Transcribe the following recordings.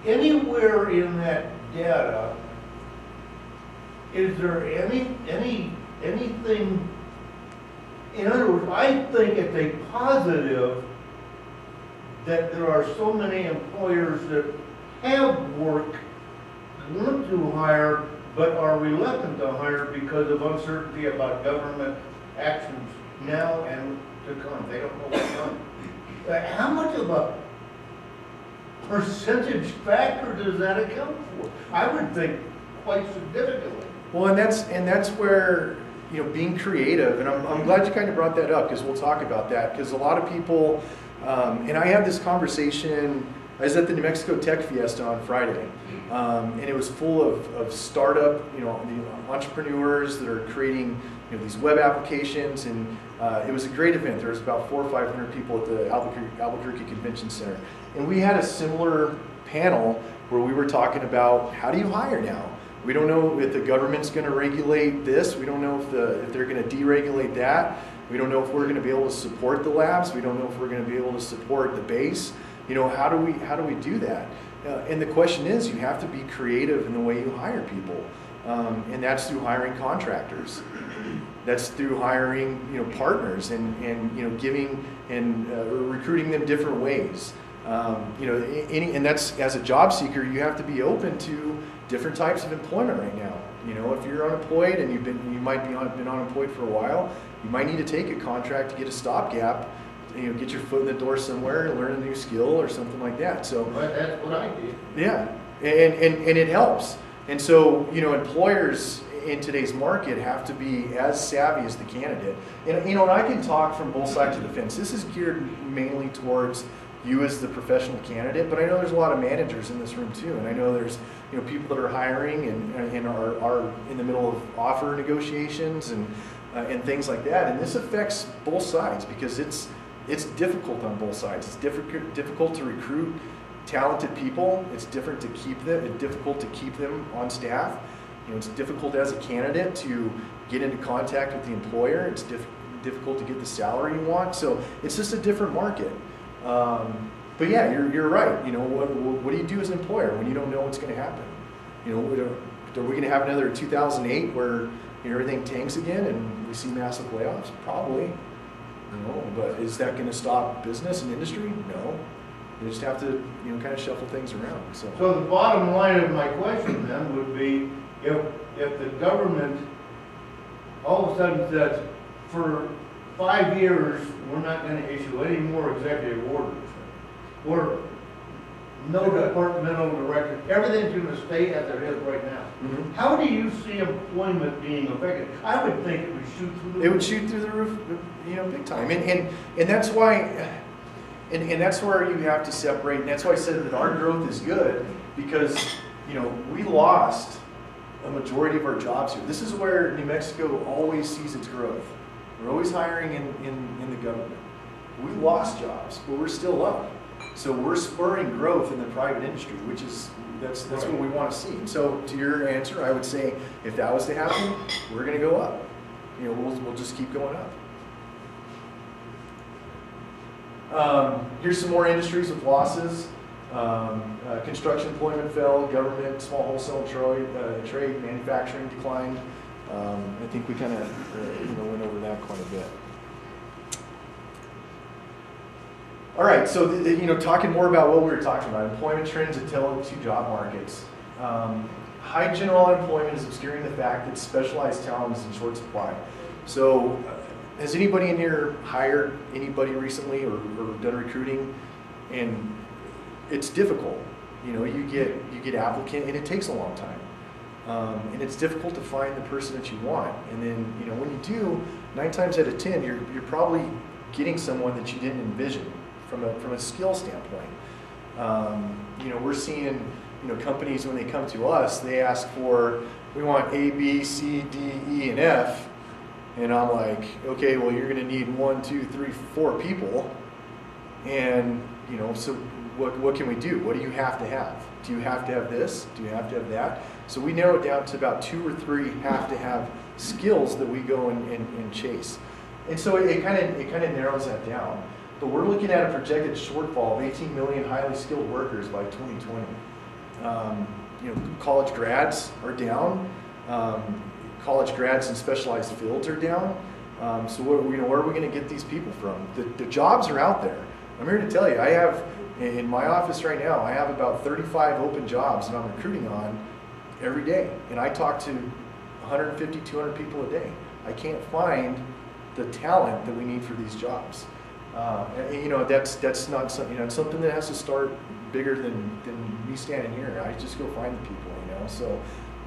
anywhere in that data, is there anything, in other words, I think it's a positive that there are so many employers that have work, want to hire, but are reluctant to hire because of uncertainty about government actions now and to come. They don't know what's coming. How much of a percentage factor does that account for? I would think quite significantly. Well, and that's where, you know, being creative, and I'm glad you kind of brought that up, because we'll talk about that, because a lot of people, and I had this conversation, I was at the New Mexico Tech Fiesta on Friday, and it was full of startup, you know, the entrepreneurs that are creating, you know, these web applications, and it was a great event. There was about 400 or 500 people at the Albuquerque Convention Center, and we had a similar panel where we were talking about, how do you hire now? We don't know if the government's going to regulate this. We don't know if they're going to deregulate that. We don't know if we're going to be able to support the labs. We don't know if we're going to be able to support the base. You know, how do we do that? And the question is, you have to be creative in the way you hire people, and that's through hiring contractors. That's through hiring, you know, partners and you know, giving and recruiting them different ways. You know, and that's, as a job seeker, you have to be open to different types of employment right now. You know, if you're unemployed and you might be been unemployed for a while, you might need to take a contract to get a stopgap. You know, get your foot in the door somewhere, learn a new skill or something like that. So, but that's what I did. Yeah, and it helps. And so, you know, employers in today's market have to be as savvy as the candidate. And, you know, and I can talk from both sides of the fence. This is geared mainly towards you as the professional candidate, but I know there's a lot of managers in this room too, and I know there's, you know, people that are hiring and are in the middle of offer negotiations and things like that. And this affects both sides, because it's difficult on both sides. It's difficult to recruit talented people. It's difficult to keep them on staff. You know, it's difficult as a candidate to get into contact with the employer. It's difficult to get the salary you want. So it's just a different market. But yeah, you're right. You know, what do you do as an employer when you don't know what's going to happen? You know, are we going to have another 2008 where, you know, everything tanks again and we see massive layoffs? Probably. You know, but is that going to stop business and industry? No. You just have to, you know, kind of shuffle things around. So the bottom line of my question then would be, if the government all of a sudden says, for 5 years, we're not going to issue any more executive orders, or no departmental director, everything's going to stay as it is right now. Mm-hmm. How do you see employment being affected? I would think it would shoot through the roof. It would shoot through the roof, you know, big time. And that's why, and that's where you have to separate, and that's why I said that our growth is good, because, you know, we lost a majority of our jobs here. This is where New Mexico always sees its growth. We're always hiring in the government. We lost jobs, but we're still up. So we're spurring growth in the private industry, which is, that's right. What we want to see. So to your answer, I would say, if that was to happen, we're going to go up. You know, we'll just keep going up. Here's some more industries with losses. Construction employment fell, government, small wholesale trade, manufacturing declined. I think we kind of went over that quite a bit. All right, so you know, talking more about what we were talking about, employment trends that tell two job markets. High general unemployment is obscuring the fact that specialized talent is in short supply. So, has anybody in here hired anybody recently or done recruiting? And it's difficult. You know, you get applicant, and it takes a long time. And it's difficult to find the person that you want. And then, you know, when you do, 9 times out of 10, you're probably getting someone that you didn't envision from a skill standpoint. You know, we're seeing, you know, companies, when they come to us, they ask for, we want A, B, C, D, E, and F. And I'm like, okay, well, you're going to need 1, 2, 3, 4 people. And, you know, so what can we do? What do you have to have? Do you have to have this? Do you have to have that? So we narrow it down to about 2 or 3 have to have skills that we go and chase. And so it kind of narrows that down. But we're looking at a projected shortfall of 18 million highly skilled workers by 2020. College grads are down. College grads in specialized fields are down. So where are we going to get these people from? The jobs are out there. I'm here to tell you, I have, in my office right now, I have about 35 open jobs that I'm recruiting on every day. And I talk to 150, 200 people a day. I can't find the talent that we need for these jobs. That's not something, it's something that has to start bigger than me standing here. I just go find the people, So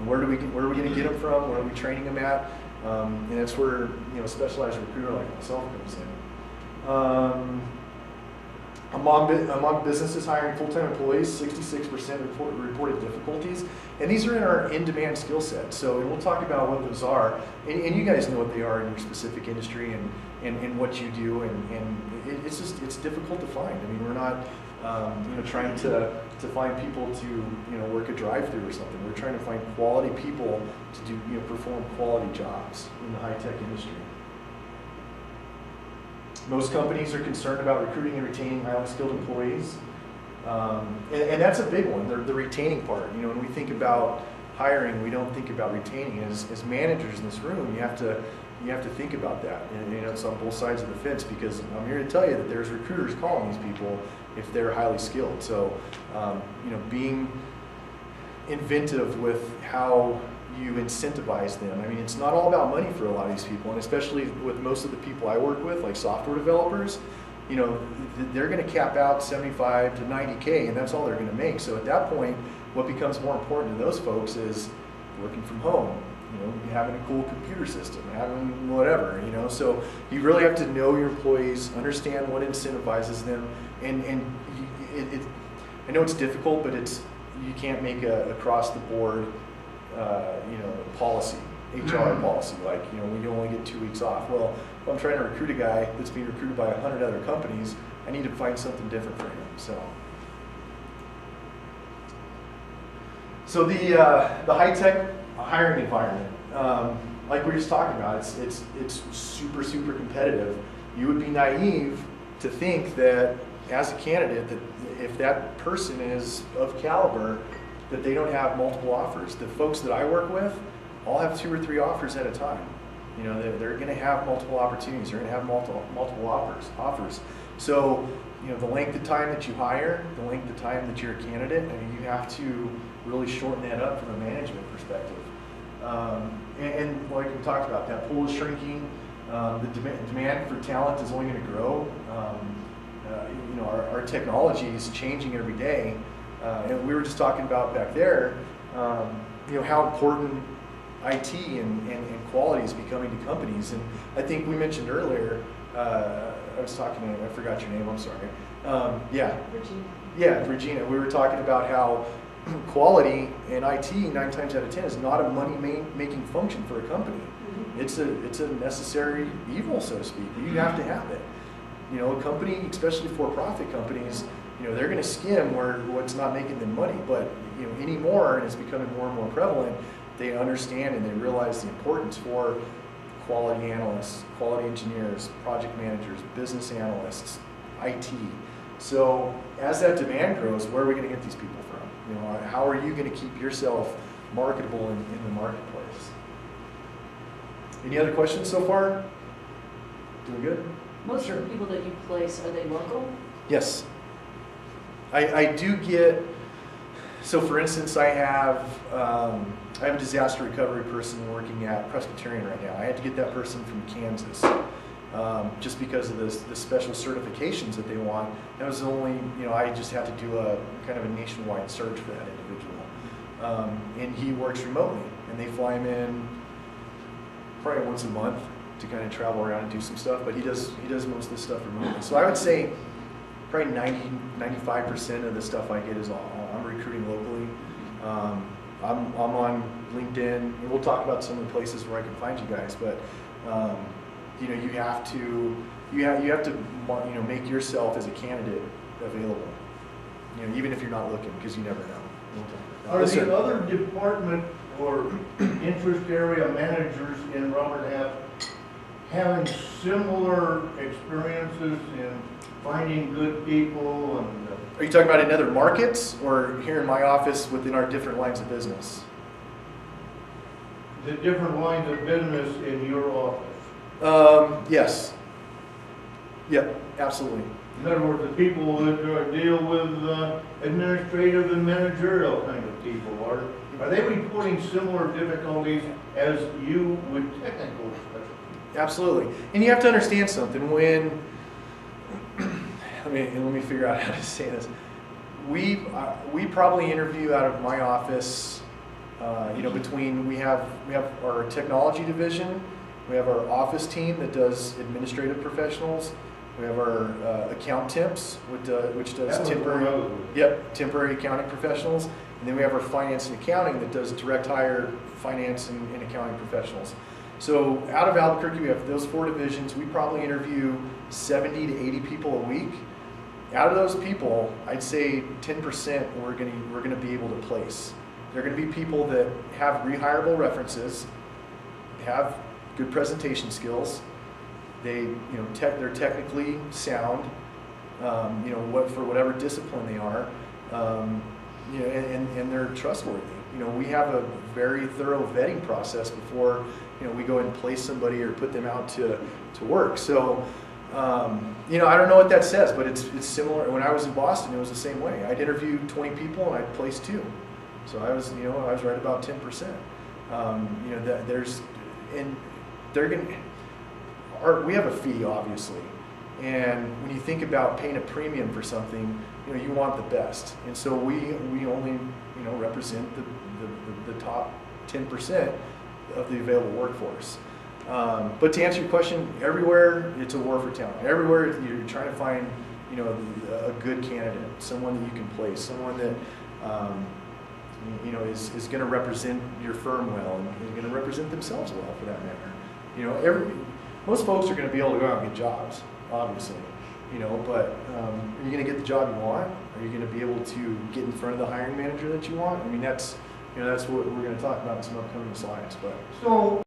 where are we going to get them from? Where are we training them at? And that's where, a specialized recruiter like myself comes in. Among businesses hiring full-time employees, 66% reported difficulties. And these are in our in-demand skill set. So we'll talk about what those are. And you guys know what they are in your specific industry and what you do. And it's difficult to find. I mean, we're not trying to find people to work a drive-through or something. We're trying to find quality people to do perform quality jobs in the high-tech industry. Most companies are concerned about recruiting and retaining highly skilled employees, and that's a big one. The retaining part. When we think about hiring, we don't think about retaining. As managers in this room, you have to think about that. And it's on both sides of the fence, because I'm here to tell you that there's recruiters calling these people if they're highly skilled. So, being inventive with how you incentivize them. I mean, it's not all about money for a lot of these people, and especially with most of the people I work with, like software developers, they're going to cap out 75 to 90K, and that's all they're going to make. So at that point, what becomes more important to those folks is working from home, having a cool computer system, having whatever, So you really have to know your employees, understand what incentivizes them, and I know it's difficult, but you can't make a across the board policy, HR policy, like, we only get 2 weeks off. Well, if I'm trying to recruit a guy that's being recruited by 100 other companies, I need to find something different for him. So the high-tech hiring environment, like we were just talking about, it's super, super competitive. You would be naive to think that as a candidate, that if that person is of caliber, that they don't have multiple offers. The folks that I work with all have 2 or 3 offers at a time. They're going to have multiple opportunities. They're going to have multiple offers. So, the length of time that you hire, the length of time that you're a candidate, I mean, you have to really shorten that up from a management perspective. And like we talked about, that pool is shrinking. The demand for talent is only going to grow. Our technology is changing every day. And we were just talking about back there, how important IT and quality is becoming to companies. And I think we mentioned earlier, I was talking to, I forgot your name, I'm sorry. Regina. Yeah, Regina. We were talking about how quality in IT 9 times out of 10 is not a money-making function for a company. Mm-hmm. It's a necessary evil, so to speak. You have to have it. A company, especially for-profit companies, they're going to skim what's not making them money. But anymore, and it's becoming more and more prevalent, they understand and they realize the importance for quality analysts, quality engineers, project managers, business analysts, IT. So as that demand grows, where are we going to get these people from? How are you going to keep yourself marketable in the marketplace? Any other questions so far? Doing good? Most of the people that you place, are they local? Yes. I do get, so for instance, I have a disaster recovery person working at Presbyterian right now. I had to get that person from Kansas just because of the special certifications that they want. That was only, I just had to do a kind of a nationwide search for that individual. And he works remotely, and they fly him in probably once a month to kind of travel around and do some stuff, but he does most of this stuff remotely. So I would say probably 95% of the stuff I get is I'm recruiting locally. I'm on LinkedIn, and we'll talk about some of the places where I can find you guys. But you have to make yourself as a candidate available. Even if you're not looking, because you never know. Are the other department or interest area managers in Robert Half having similar experiences in finding good people and Are you talking about in other markets or here in my office within our different lines of business? The different lines of business in your office. Yes. Yep, absolutely. In other words, the people that deal with administrative and managerial kind of people, are they reporting similar difficulties as you with technical specialties? Absolutely. And you have to understand something. When let me figure out how to say this. We probably interview out of my office. Between we have our technology division, we have our office team that does administrative professionals. We have our account temps, which does temporary accounting professionals, and then we have our finance and accounting that does direct hire finance and accounting professionals. So out of Albuquerque, we have those 4 divisions. We probably interview 70 to 80 people a week. Out of those people, I'd say 10% we're going to be able to place. They're going to be people that have rehirable references, have good presentation skills. They're technically sound, for whatever discipline they are, and they're trustworthy. We have a very thorough vetting process before, we go and place somebody or put them out to work. So, I don't know what that says, but it's similar. When I was in Boston, it was the same way. I'd interview 20 people and I'd place 2. So I was right about 10%. We have a fee, obviously, and when you think about paying a premium for something, you want the best, and so we only represent the top 10% of the available workforce. But to answer your question, everywhere it's a war for talent. Everywhere you're trying to find a good candidate, someone that you can place, someone that is going to represent your firm well and is going to represent themselves well, for that matter. Most folks are going to be able to go out and get jobs, obviously, but are you going to get the job you want? Are you going to be able to get in front of the hiring manager that you want? That's what we're going to talk about in some upcoming slides. But so